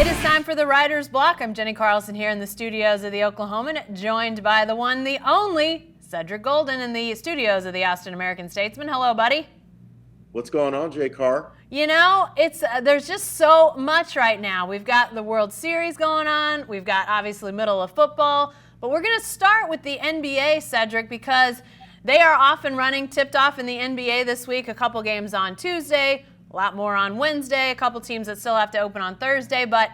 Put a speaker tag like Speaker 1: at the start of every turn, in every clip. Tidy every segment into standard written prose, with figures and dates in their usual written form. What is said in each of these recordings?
Speaker 1: It is time for the Writer's Block. I'm Jenny Carlson here in the studios of the Oklahoman, joined by the one, the only, Cedric Golden in the studios of the Austin American-Statesman. Hello, buddy.
Speaker 2: What's going on, Jay Carr?
Speaker 1: You know, there's just so much right now. We've got the World Series going on. We've got, obviously, middle of football. But we're going to start with the NBA, Cedric, because they are off and running, tipped off in the NBA this week. A couple games on Tuesday, a lot more on Wednesday, a couple teams that still have to open on Thursday. But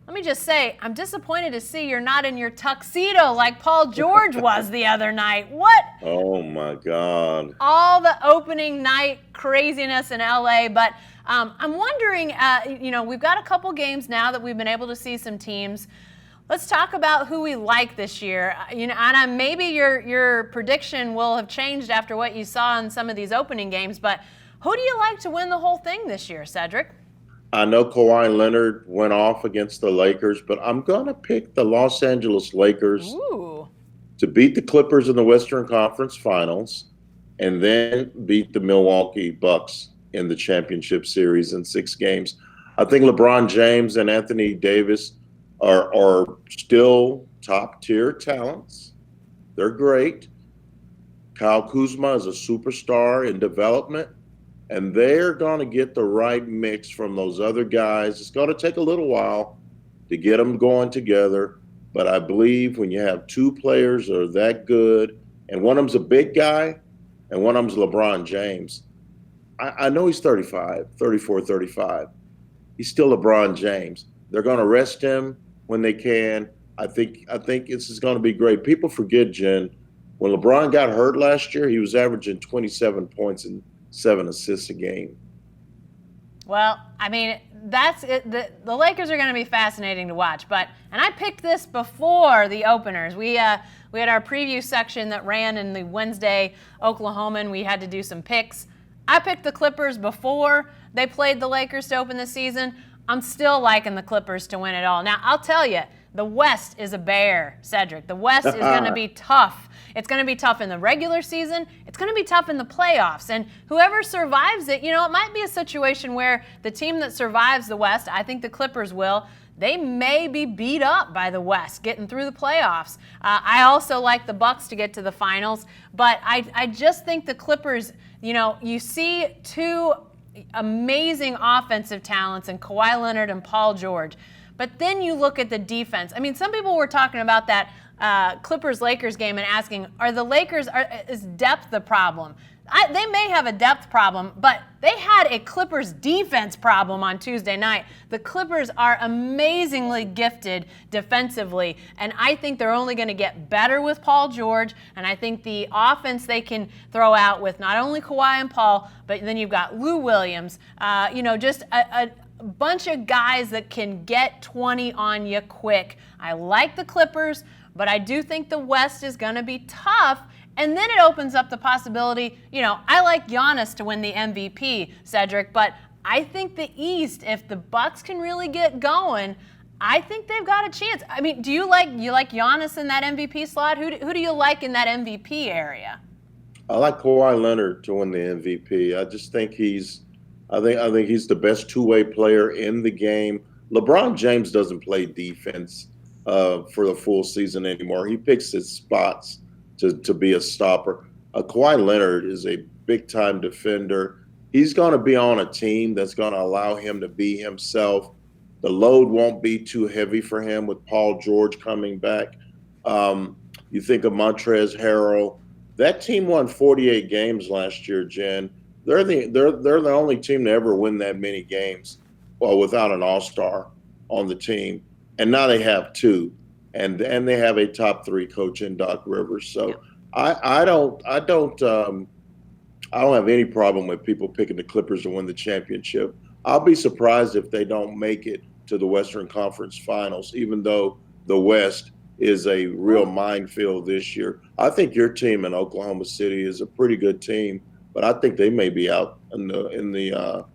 Speaker 1: let me just say, I'm disappointed to see you're not in your tuxedo like Paul George was the other night. What?
Speaker 2: Oh, my God.
Speaker 1: All the opening night craziness in L.A., but I'm wondering, we've got a couple games now that we've been able to see some teams. Let's talk about who we like this year. And maybe your prediction will have changed after what you saw in some of these opening games, but who do you like to win the whole thing this year, Cedric?
Speaker 2: I know Kawhi Leonard went off against the Lakers, but I'm going to pick the Los Angeles Lakers to beat the Clippers in the Western Conference Finals and then beat the Milwaukee Bucks in the championship series in 6 games. I think LeBron James and Anthony Davis are still top-tier talents. They're great. Kyle Kuzma is a superstar in development, and they're going to get the right mix from those other guys. It's going to take a little while to get them going together, but I believe when you have 2 players that are that good, and one of them's a big guy, and one of them's LeBron James. I know he's 34, 35. He's still LeBron James. They're going to rest him when they can. I think this is going to be great. People forget, Jen, when LeBron got hurt last year, he was averaging 27 points and 7 assists a game.
Speaker 1: Well, I mean, that's it. The Lakers are going to be fascinating to watch. And I picked this before the openers. We had our preview section that ran in the Wednesday Oklahoman. We had to do some picks. I picked the Clippers before they played the Lakers to open the season. I'm still liking the Clippers to win it all. Now, I'll tell you, the West is a bear, Cedric. The West is going to be tough. It's going to be tough in the regular season. It's going to be tough in the playoffs. And whoever survives it, it might be a situation where the team that survives the West, I think the Clippers will, they may be beat up by the West getting through the playoffs. I also like the Bucks to get to the finals. But I just think the Clippers, you see 2 amazing offensive talents in Kawhi Leonard and Paul George. But then you look at the defense. I mean, some people were talking about that Clippers-Lakers game and asking, is depth the problem? They may have a depth problem, but they had a Clippers defense problem on Tuesday night. The Clippers are amazingly gifted defensively, and I think they're only going to get better with Paul George, and I think the offense they can throw out with not only Kawhi and Paul, but then you've got Lou Williams, just a bunch of guys that can get 20 on you quick. I like the Clippers, but I do think the West is going to be tough. And then it opens up the possibility, I like Giannis to win the MVP, Cedric, but I think the East, if the Bucks can really get going, I think they've got a chance. I mean, do you like Giannis in that MVP slot? Who do you like in that MVP area?
Speaker 2: I like Kawhi Leonard to win the MVP. I just think I think he's the best 2-way player in the game. LeBron James doesn't play defense for the full season anymore. He picks his spots to be a stopper. Kawhi Leonard is a big-time defender. He's going to be on a team that's going to allow him to be himself. The load won't be too heavy for him with Paul George coming back. You think of Montrezl Harrell. That team won 48 games last year, Jen. They're the only team to ever win that many games, without an all-star on the team. And now they have 2. And they have a top 3 coach in Doc Rivers. So I don't have any problem with people picking the Clippers to win the championship. I'll be surprised if they don't make it to the Western Conference Finals, even though the West is a real minefield this year. I think your team in Oklahoma City is a pretty good team, but I think they may be out in the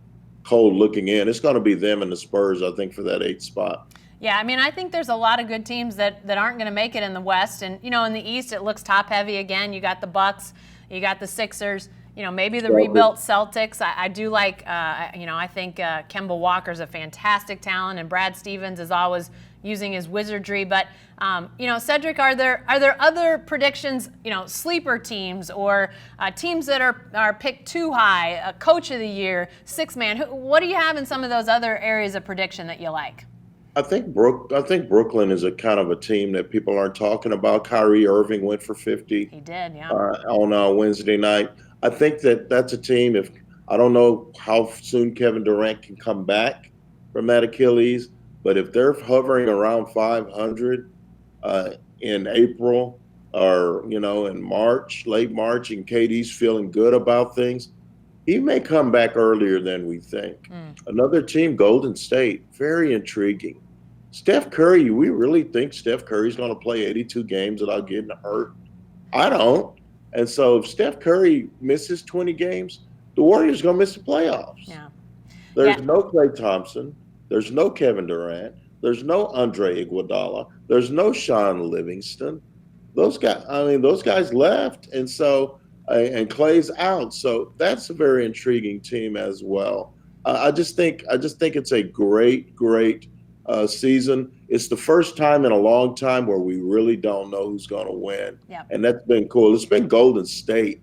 Speaker 2: cold looking in. It's going to be them and the Spurs, I think, for that 8th spot.
Speaker 1: Yeah, I mean, I think there's a lot of good teams that aren't going to make it in the West. And, in the East, it looks top-heavy again. You got the Bucks. You got the Sixers. maybe the
Speaker 2: Celtics.
Speaker 1: rebuilt Celtics. I do like, I think Kemba Walker's a fantastic talent, and Brad Stevens is always using his wizardry. But, Cedric, are there other predictions, sleeper teams or teams that are picked too high, coach of the year, sixth man? What do you have in some of those other areas of prediction that you like?
Speaker 2: I think Brooklyn is a kind of a team that people aren't talking about. Kyrie Irving went for 50.
Speaker 1: He did, yeah.
Speaker 2: On Wednesday night. I think that's a team. If I don't know how soon Kevin Durant can come back from that Achilles, but if they're hovering around 500 in April or in March, late March, and KD's feeling good about things, he may come back earlier than we think. Another team, Golden State, very intriguing. Steph Curry, we really think Steph Curry's going to play 82 games without getting hurt? I don't. And so if Steph Curry misses 20 games, the Warriors are going to miss the playoffs.
Speaker 1: Yeah.
Speaker 2: There's no Klay Thompson. There's no Kevin Durant. There's no Andre Iguodala. There's no Sean Livingston. Those guys left. And so and Clay's out. So that's a very intriguing team as well. I just think it's a great season. It's the first time in a long time where we really don't know who's going to win.
Speaker 1: Yep.
Speaker 2: And that's been cool. It's been Golden State.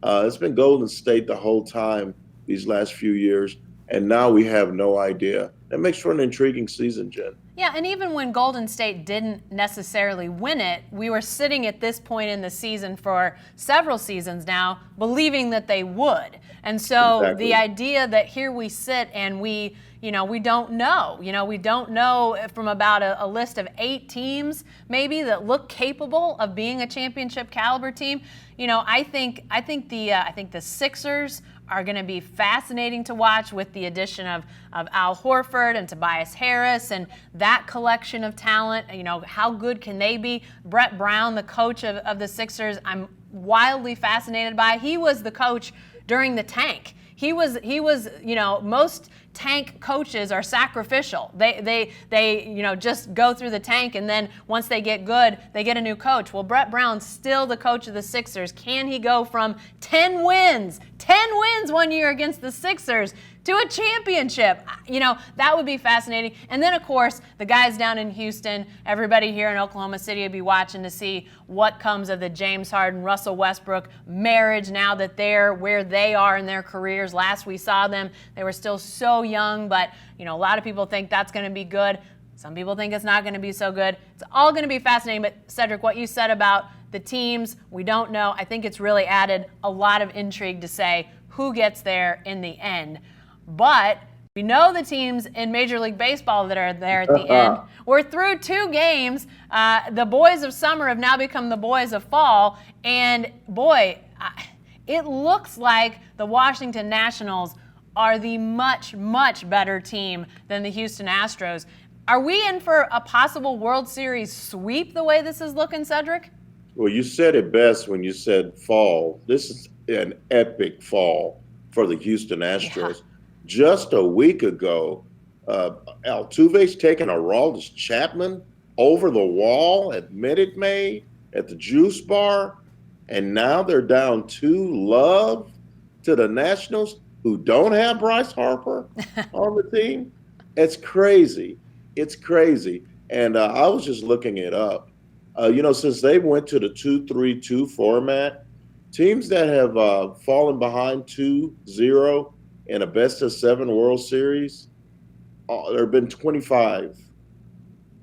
Speaker 2: It's been Golden State the whole time these last few years. And now we have no idea. That makes for an intriguing season, Jen.
Speaker 1: Yeah, and even when Golden State didn't necessarily win it, we were sitting at this point in the season for several seasons now, believing that they would. And so
Speaker 2: Exactly.
Speaker 1: The idea that here we sit and we don't know. We don't know from about a list of 8 teams maybe that look capable of being a championship caliber team. I think the Sixers are going to be fascinating to watch with the addition of Al Horford and Tobias Harris and that collection of talent. How good can they be? Brett Brown, the coach of the Sixers, I'm wildly fascinated by. He was the coach during the tank. He was, most tank coaches are sacrificial. They just go through the tank, and then once they get good, they get a new coach. Well, Brett Brown's still the coach of the Sixers. Can he go from 10 wins 1 year against the Sixers to a championship? That would be fascinating. And then, of course, the guys down in Houston, everybody here in Oklahoma City will be watching to see what comes of the James Harden, Russell Westbrook marriage now that they're where they are in their careers. Last we saw them, they were still so young, but, a lot of people think that's going to be good. Some people think it's not going to be so good. It's all going to be fascinating. But, Cedric, what you said about the teams, we don't know. I think it's really added a lot of intrigue to say who gets there in the end. But we know the teams in Major League Baseball that are there at the end. We're through 2 games. The boys of summer have now become the boys of fall. And, boy, it looks like the Washington Nationals are the much, much better team than the Houston Astros. Are we in for a possible World Series sweep the way this is looking, Cedric?
Speaker 2: Well, you said it best when you said fall. This is an epic fall for the Houston Astros.
Speaker 1: Yeah.
Speaker 2: Just a week ago, Altuve's taking Aroldis Chapman over the wall at Minute Maid at the Juice Bar, and now they're down 2-love to the Nationals, who don't have Bryce Harper on the team. It's crazy. It's crazy. And I was just looking it up. Since they went to the 2-3-2 format, teams that have fallen behind 2-0 in a best-of-7 World Series, there have been 25.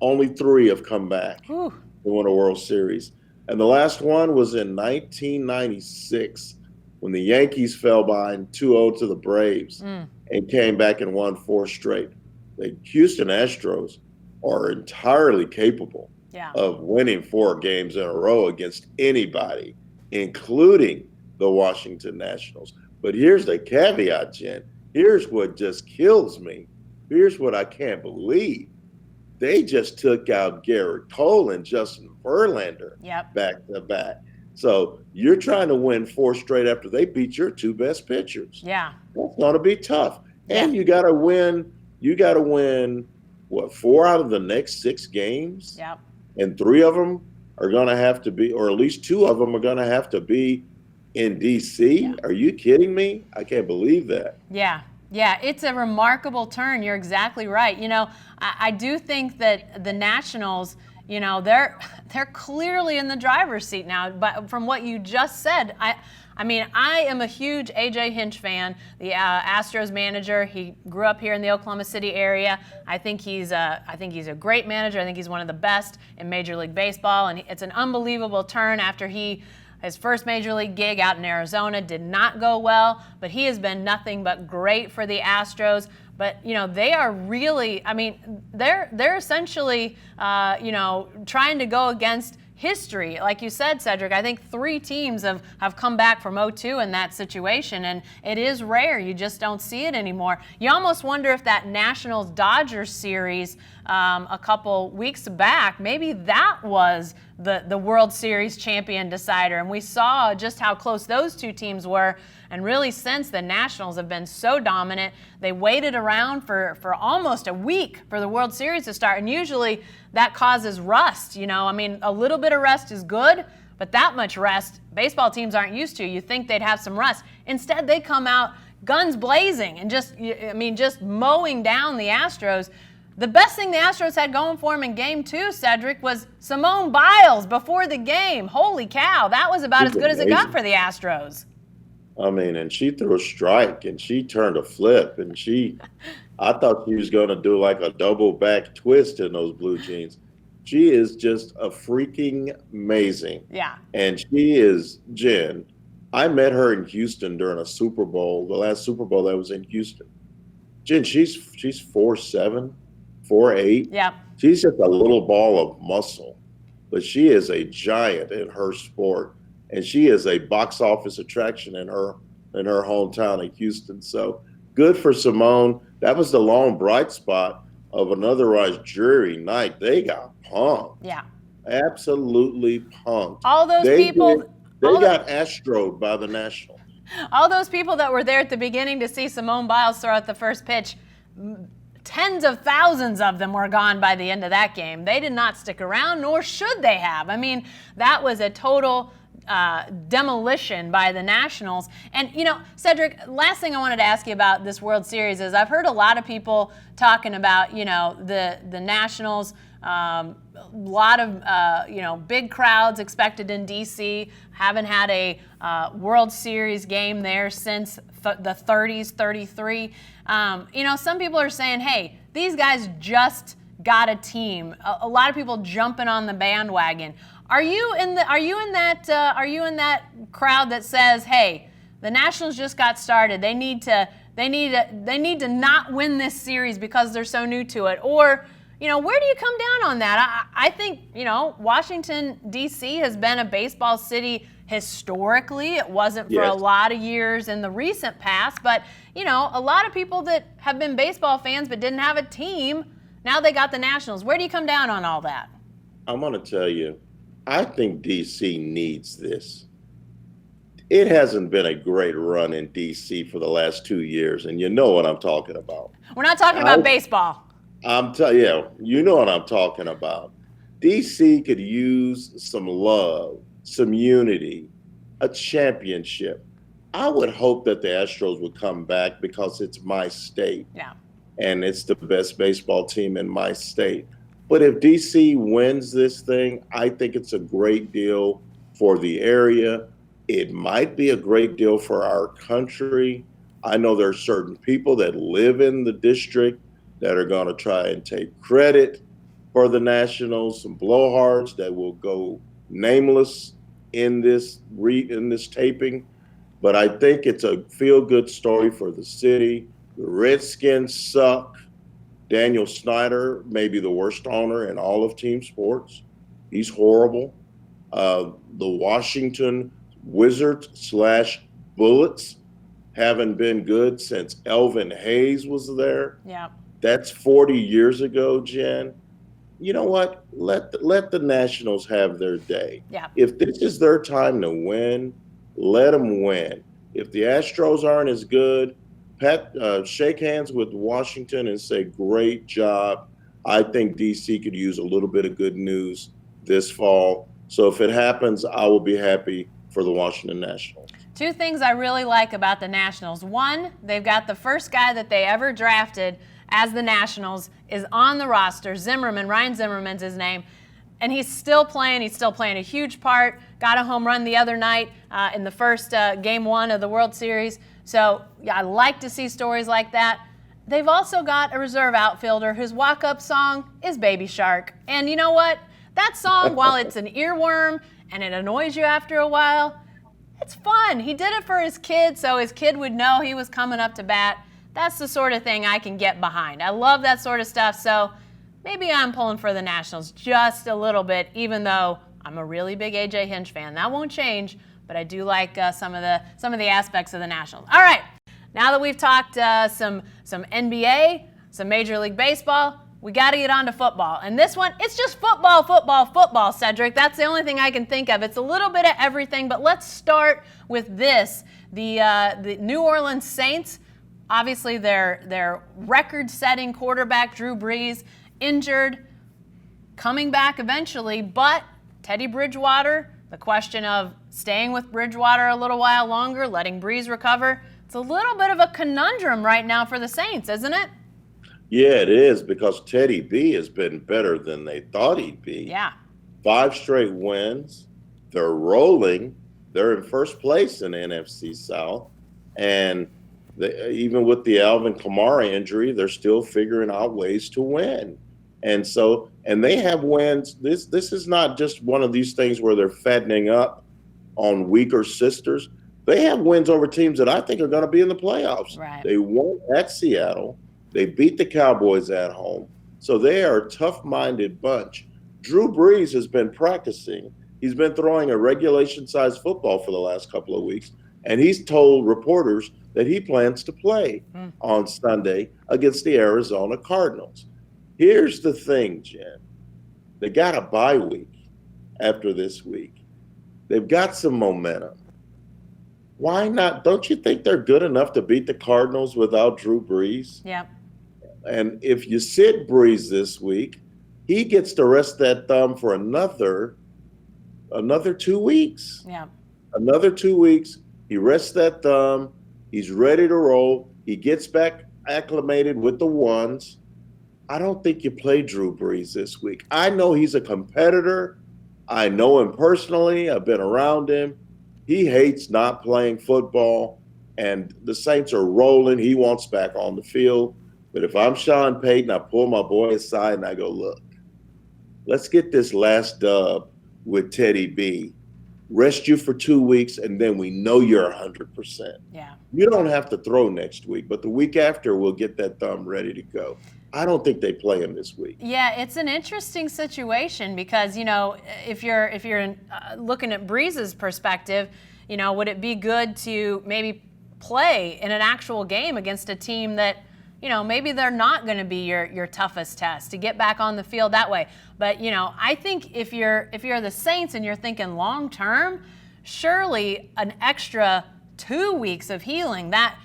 Speaker 2: Only 3 have come back to win a World Series. And the last one was in 1996 when the Yankees fell behind 2-0 to the Braves and came back and won 4 straight. The Houston Astros are entirely capable of winning 4 games in a row against anybody, including the Washington Nationals. But here's the caveat, Jen. Here's what just kills me. Here's what I can't believe. They just took out Garrett Cole and Justin Verlander back to back. So you're trying to win 4 straight after they beat your 2 best pitchers.
Speaker 1: Yeah.
Speaker 2: That's going to be tough. And you got to win, what, 4 out of the next 6 games?
Speaker 1: Yep.
Speaker 2: And 3 of them are going to have to be, or at least 2 of them are going to have to be in DC? Are you kidding me? I can't believe that.
Speaker 1: Yeah. Yeah, it's a remarkable turn. You're exactly right. I do think that the Nationals, they're clearly in the driver's seat now. But from what you just said, I mean, I am a huge A.J. Hinch fan, the Astros manager. He grew up here in the Oklahoma City area. I think he's a great manager. I think he's one of the best in Major League Baseball, and it's an unbelievable turn after his first major league gig out in Arizona did not go well, but he has been nothing but great for the Astros. But they are really, I mean, they're essentially trying to go against history. Like you said, Cedric, I think 3 teams have come back from 0-2 in that situation, and it is rare. You just don't see it anymore. You almost wonder if that Nationals-Dodgers series a couple weeks back, maybe that was the World Series champion decider. And we saw just how close those 2 teams were. And really, since the Nationals have been so dominant, they waited around for almost a week for the World Series to start. And usually that causes rust. I mean, a little bit of rest is good, but that much rest, baseball teams aren't used to. You think they'd have some rust. Instead, they come out guns blazing and just mowing down the Astros. The best thing the Astros had going for them in Game 2, Cedric, was Simone Biles before the game. Holy cow, that was about as good as it got for the Astros.
Speaker 2: I mean, and she threw a strike, and she turned a flip, and I thought she was going to do like a double back twist in those blue jeans. She is just a freaking amazing.
Speaker 1: Yeah.
Speaker 2: And she is, Jen, I met her in Houston during a Super Bowl, the last Super Bowl that was in Houston. Jen, she's 4'7", 4'8".
Speaker 1: Yeah.
Speaker 2: She's just a little ball of muscle, but she is a giant in her sport. And she is a box office attraction in her hometown of Houston. So good for Simone. That was the lone bright spot of an otherwise dreary night. They got punked.
Speaker 1: Yeah.
Speaker 2: Absolutely punked.
Speaker 1: All those people.
Speaker 2: They got astroed by the Nationals.
Speaker 1: All those people that were there at the beginning to see Simone Biles throw out the first pitch, tens of thousands of them were gone by the end of that game. They did not stick around, nor should they have. I mean, that was a total demolition by the Nationals. And, Cedric, last thing I wanted to ask you about this World Series is I've heard a lot of people talking about, the Nationals, a lot of, big crowds expected in D.C., haven't had a World Series game there since the 30s, 33. Some people are saying, hey, these guys just got a team. A lot of people jumping on the bandwagon. Are you in that crowd that says, "Hey, the Nationals just got started. They need to not win this series because they're so new to it"? Or, where do you come down on that? I think, Washington D.C. has been a baseball city historically. It wasn't for a lot of years in the recent past, but a lot of people that have been baseball fans but didn't have a team, now they got the Nationals. Where do you come down on all that?
Speaker 2: I'm going to tell you, I think D.C. needs this. It hasn't been a great run in D.C. for the last 2 years, and you know what I'm talking about.
Speaker 1: We're not talking about baseball.
Speaker 2: You know what I'm talking about. D.C. could use some love, some unity, a championship. I would hope that the Astros would come back because it's my state.
Speaker 1: Yeah.
Speaker 2: And it's the best baseball team in my state. But if D.C. wins this thing, I think it's a great deal for the area. It might be a great deal for our country. I know there are certain people that live in the district that are going to try and take credit for the Nationals, some blowhards that will go nameless in this taping. But I think it's a feel-good story for the city. The Redskins suck. Daniel Snyder may be the worst owner in all of team sports. He's horrible. The Washington Wizards/Bullets haven't been good since Elvin Hayes was there.
Speaker 1: Yeah.
Speaker 2: That's 40 years ago, Jen. You know what? Let the Nationals have their day.
Speaker 1: Yeah.
Speaker 2: If this is their time to win, let them win. If the Astros aren't as good, shake hands with Washington and say, great job. I think D.C. could use a little bit of good news this fall. So if it happens, I will be happy for the Washington Nationals.
Speaker 1: Two things I really like about the Nationals. One, they've got the first guy that they ever drafted as the Nationals is on the roster. Zimmerman, Ryan Zimmerman's his name. And he's still playing. He's still playing a huge part. Got a home run the other night in the first Game 1 of the World Series. So yeah, I like to see stories like that. They've also got a reserve outfielder whose walk-up song is Baby Shark. And you know what? That song, while it's an earworm and it annoys you after a while, it's fun. He did it for his kid so his kid would know he was coming up to bat. That's the sort of thing I can get behind. I love that sort of stuff, so maybe I'm pulling for the Nationals just a little bit, even though I'm a really big A.J. Hinch fan. That won't change, but I do like some of the aspects of the Nationals. All right, now that we've talked some NBA, some Major League Baseball, we got to get on to football. And this one, it's just football, Cedric. That's the only thing I can think of. It's a little bit of everything, but let's start with this. The New Orleans Saints, obviously their record-setting quarterback, Drew Brees, injured, coming back eventually, but Teddy Bridgewater, the question of staying with Bridgewater a little while longer, letting Brees recover, it's a little bit of a conundrum right now for the Saints, isn't it?
Speaker 2: Yeah, it is, because Teddy B has been better than they thought he'd be.
Speaker 1: Yeah.
Speaker 2: 5 straight wins. They're rolling. They're in first place in the NFC South. And even with the Alvin Kamara injury, they're still figuring out ways to win. And they have wins. This is not just one of these things where they're fattening up on weaker sisters. They have wins over teams that I think are going to be in the playoffs.
Speaker 1: Right.
Speaker 2: They won at Seattle. They beat the Cowboys at home. So they are a tough-minded bunch. Drew Brees has been practicing. He's been throwing a regulation-sized football for the last couple of weeks, and he's told reporters that he plans to play on Sunday against the Arizona Cardinals. Here's the thing, Jen. They got a bye week after this week. They've got some momentum. Why not? Don't you think they're good enough to beat the Cardinals without Drew Brees?
Speaker 1: Yeah.
Speaker 2: And if you sit Brees this week, he gets to rest that thumb for another 2 weeks.
Speaker 1: Yeah.
Speaker 2: Another 2 weeks. He rests that thumb. He's ready to roll. He gets back acclimated with the ones. I don't think you play Drew Brees this week. I know he's a competitor. I know him personally. I've been around him. He hates not playing football, and the Saints are rolling. He wants back on the field. But if I'm Sean Payton, I pull my boy aside and I go, look, let's get this last dub with Teddy B. Rest you for 2 weeks, and then we know you're 100%.
Speaker 1: Yeah.
Speaker 2: You don't have to throw next week, but the week after we'll get that thumb ready to go. I don't think they play him this week.
Speaker 1: Yeah, it's an interesting situation because, if you're looking at Breeze's perspective, would it be good to maybe play in an actual game against a team that, maybe they're not going to be your toughest test, to get back on the field that way. But, I think if you're the Saints and you're thinking long term, surely an extra 2 weeks of healing, that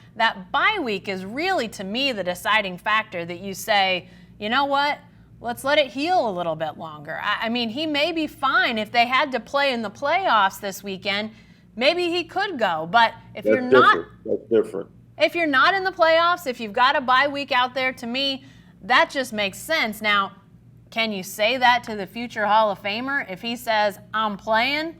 Speaker 1: bye week is really, to me, the deciding factor that you say, you know what, let's let it heal a little bit longer. I mean, he may be fine. If they had to play in the playoffs this weekend, maybe he could go. But if
Speaker 2: That's different. If
Speaker 1: you're not in the playoffs, if you've got a bye week out there, to me, that just makes sense. Now, can you say that to the future Hall of Famer if he says, I'm playing?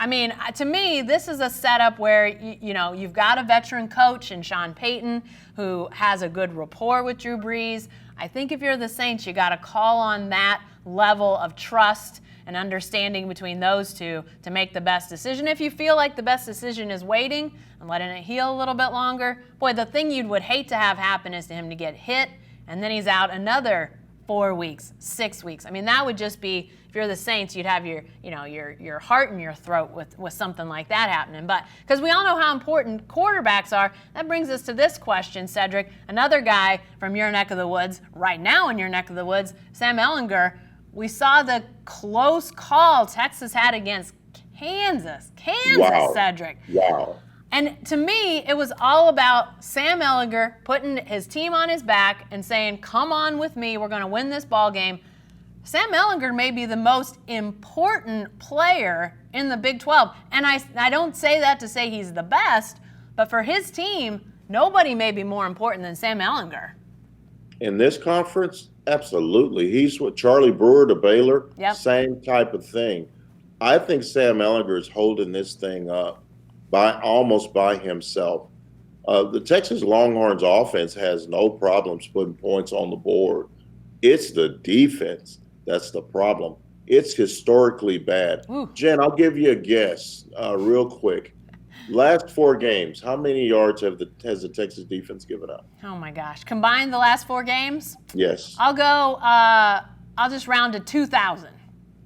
Speaker 1: I mean, to me, this is a setup where, you've got a veteran coach in Sean Payton who has a good rapport with Drew Brees. I think if you're the Saints, you got to call on that level of trust and understanding between those two to make the best decision. If you feel like the best decision is waiting and letting it heal a little bit longer, boy, the thing you would hate to have happen is to him to get hit and then he's out another 4 weeks, 6 weeks. I mean, that would just be, if you're the Saints, you'd have your heart in your throat with something like that happening. But because we all know how important quarterbacks are, that brings us to this question, Cedric. Another guy from your neck of the woods, right now in your neck of the woods, Sam Ehlinger. We saw the close call Texas had against Kansas.
Speaker 2: Wow.
Speaker 1: Cedric.
Speaker 2: Wow.
Speaker 1: And to me, it was all about Sam Ehlinger putting his team on his back and saying, come on with me, we're going to win this ball game. Sam Ehlinger may be the most important player in the Big 12. And I don't say that to say he's the best, but for his team, nobody may be more important than Sam Ehlinger.
Speaker 2: In this conference, absolutely. He's with Charlie Brewer to Baylor,
Speaker 1: Yep.
Speaker 2: Same type of thing. I think Sam Ehlinger is holding this thing up almost by himself. The Texas Longhorns offense has no problems putting points on the board. It's the defense that's the problem. It's historically bad.
Speaker 1: Ooh.
Speaker 2: Jen, I'll give you a guess real quick. Last 4 games, how many yards has the Texas defense given up?
Speaker 1: Oh my gosh. Combine the last 4 games?
Speaker 2: Yes.
Speaker 1: I'll go, I'll just round to 2,000.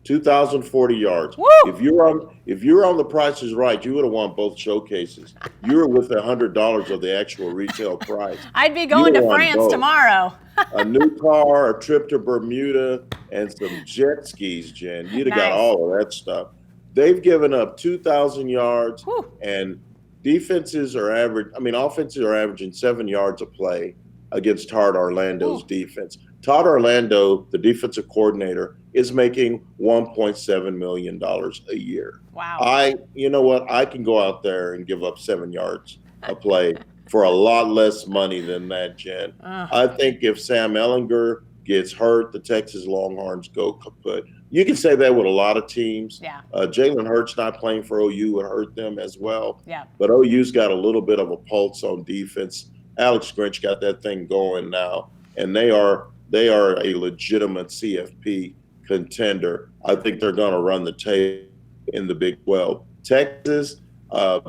Speaker 2: 2,040 yards.
Speaker 1: Woo!
Speaker 2: If you were on The Price is Right, you would have won both showcases. You were with $100 of the actual retail price.
Speaker 1: I'd be going to France tomorrow.
Speaker 2: A new car, a trip to Bermuda, and some jet skis, Jen. You'd have got all of that stuff. They've given up 2,000 yards,
Speaker 1: Whew.
Speaker 2: and offenses are averaging 7 yards a play against Todd Orlando's defense. Todd Orlando, the defensive coordinator, is making $1.7 million a year.
Speaker 1: Wow.
Speaker 2: You know what? I can go out there and give up 7 yards a play for a lot less money than that, Jen. I think if Sam Ehlinger gets hurt, the Texas Longhorns go kaput. You can say that with a lot of teams.
Speaker 1: Yeah.
Speaker 2: Jalen Hurts not playing for OU would hurt them as well.
Speaker 1: Yeah.
Speaker 2: But OU's got a little bit of a pulse on defense. Alex Grinch got that thing going now, and they are a legitimate CFP contender. I think they're going to run the table in the Big 12. Texas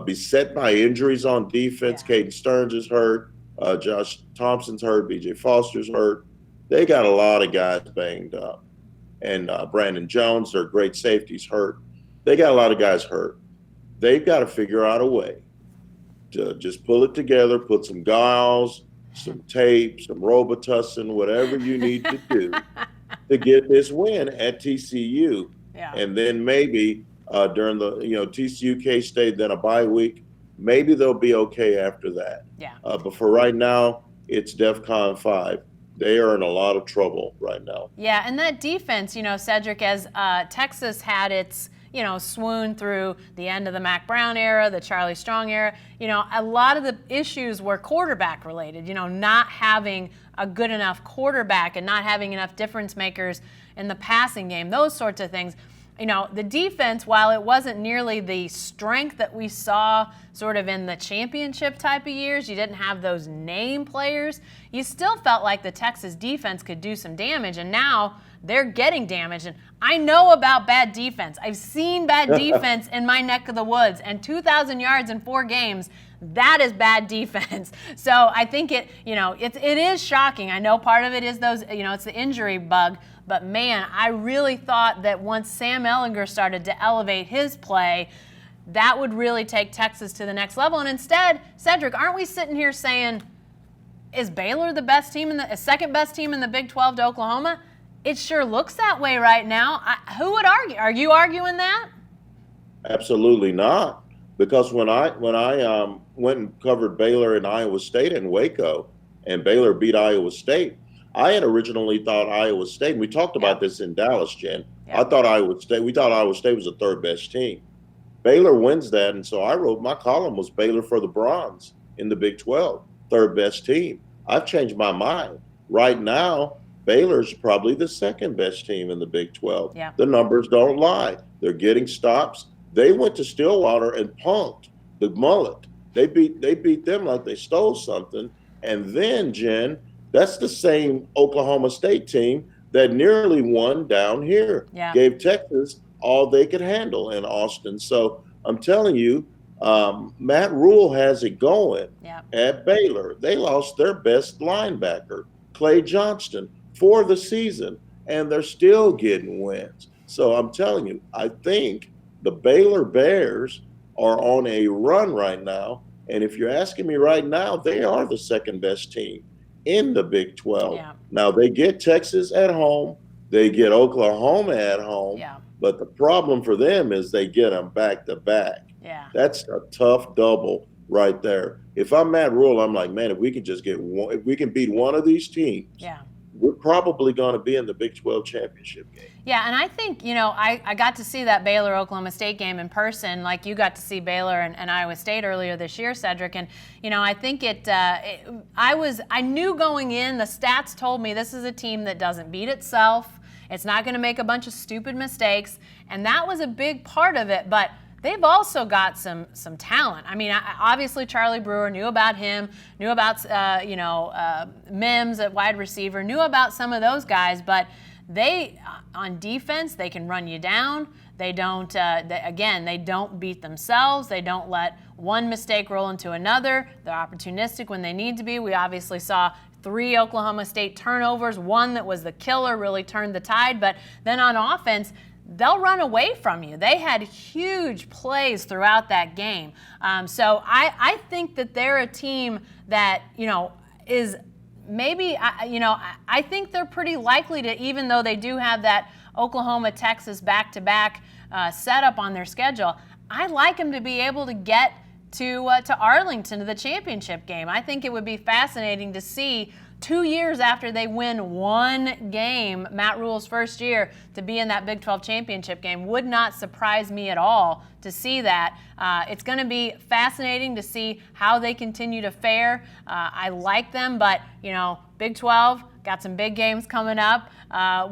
Speaker 2: beset by injuries on defense.
Speaker 1: Yeah.
Speaker 2: Caden Stearns is hurt. Josh Thompson's hurt. B.J. Foster's hurt. They got a lot of guys banged up. And Brandon Jones, their great safety's hurt. They got a lot of guys hurt. They've got to figure out a way to just pull it together, put some gauze, some tape, some Robitussin, whatever you need to do to get this win at TCU.
Speaker 1: Yeah.
Speaker 2: And then maybe during the TCU K-State, then a bye week, maybe they'll be okay after that.
Speaker 1: Yeah.
Speaker 2: But for right now, it's DEFCON 5. They are in a lot of trouble right now.
Speaker 1: Yeah, and that defense, Cedric, as Texas had its, swoon through the end of the Mac Brown era, the Charlie Strong era, a lot of the issues were quarterback related, not having a good enough quarterback and not having enough difference makers in the passing game, those sorts of things. The defense, while it wasn't nearly the strength that we saw sort of in the championship type of years, you didn't have those name players, you still felt like the Texas defense could do some damage, and now they're getting damaged. And I know about bad defense. I've seen bad defense in my neck of the woods, and 2,000 yards in 4 games, that is bad defense. So I think it is shocking. I know part of it is those, it's the injury bug. But, man, I really thought that once Sam Ehlinger started to elevate his play, that would really take Texas to the next level. And instead, Cedric, aren't we sitting here saying, is Baylor the best team second best team in the Big 12 to Oklahoma? It sure looks that way right now. Who would argue? Are you arguing that?
Speaker 2: Absolutely not. Because when I went and covered Baylor and Iowa State in Waco, and Baylor beat Iowa State, I had originally thought Iowa State, and we talked about this in Dallas, Jen.
Speaker 1: Yeah.
Speaker 2: We thought Iowa State was the 3rd best team. Baylor wins that, and so I wrote my column was Baylor for the bronze in the Big 12, 3rd best team. I've changed my mind. Right now, Baylor's probably the 2nd best team in the Big 12.
Speaker 1: Yeah.
Speaker 2: The numbers don't lie. They're getting stops. They went to Stillwater and punked the Mullet. They beat them like they stole something. And then, Jen, that's the same Oklahoma State team that nearly won down here.
Speaker 1: Yeah.
Speaker 2: Gave Texas all they could handle in Austin. So I'm telling you, Matt Rule has it going at Baylor. They lost their best linebacker, Clay Johnston, for the season, and they're still getting wins. So I'm telling you, I think the Baylor Bears are on a run right now. And if you're asking me right now, they are the 2nd best team in the Big 12.
Speaker 1: Yeah.
Speaker 2: Now, they get Texas at home. They get Oklahoma at home.
Speaker 1: Yeah.
Speaker 2: But the problem for them is they get them back to back.
Speaker 1: Yeah.
Speaker 2: That's a tough double right there. If I'm Matt Rule, I'm like, man, if we can just get one, if we can beat one of these teams, we're probably going to be in the Big 12 championship game.
Speaker 1: Yeah, and I think, I got to see that Baylor-Oklahoma State game in person, like you got to see Baylor and Iowa State earlier this year, Cedric. And, I think I knew going in, the stats told me this is a team that doesn't beat itself. It's not going to make a bunch of stupid mistakes. And that was a big part of it. But they've also got some talent. I mean, obviously Charlie Brewer, knew about him, knew about Mims at wide receiver, knew about some of those guys, but they on defense they can run you down. They don't. They don't beat themselves. They don't let one mistake roll into another. They're opportunistic when they need to be. We obviously saw 3 Oklahoma State turnovers. One that was the killer, really turned the tide. But then on offense, they'll run away from you. They had huge plays throughout that game. So I think that they're a team that, is maybe, I think they're pretty likely to, even though they do have that Oklahoma-Texas back-to-back setup on their schedule, I like them to be able to get to Arlington to the championship game. I think it would be fascinating to see 2 years after they win one game, Matt Rule's first year, to be in that Big 12 championship game. Would not surprise me at all to see that. It's going to be fascinating to see how they continue to fare. I like them, but, Big 12, got some big games coming up.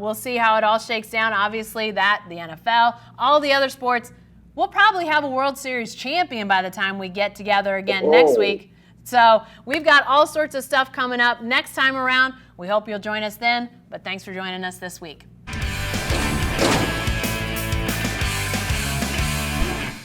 Speaker 1: We'll see how it all shakes down. Obviously, the NFL, all the other sports, we'll probably have a World Series champion by the time we get together again next week. So we've got all sorts of stuff coming up next time around. We hope you'll join us then, but thanks for joining us this week.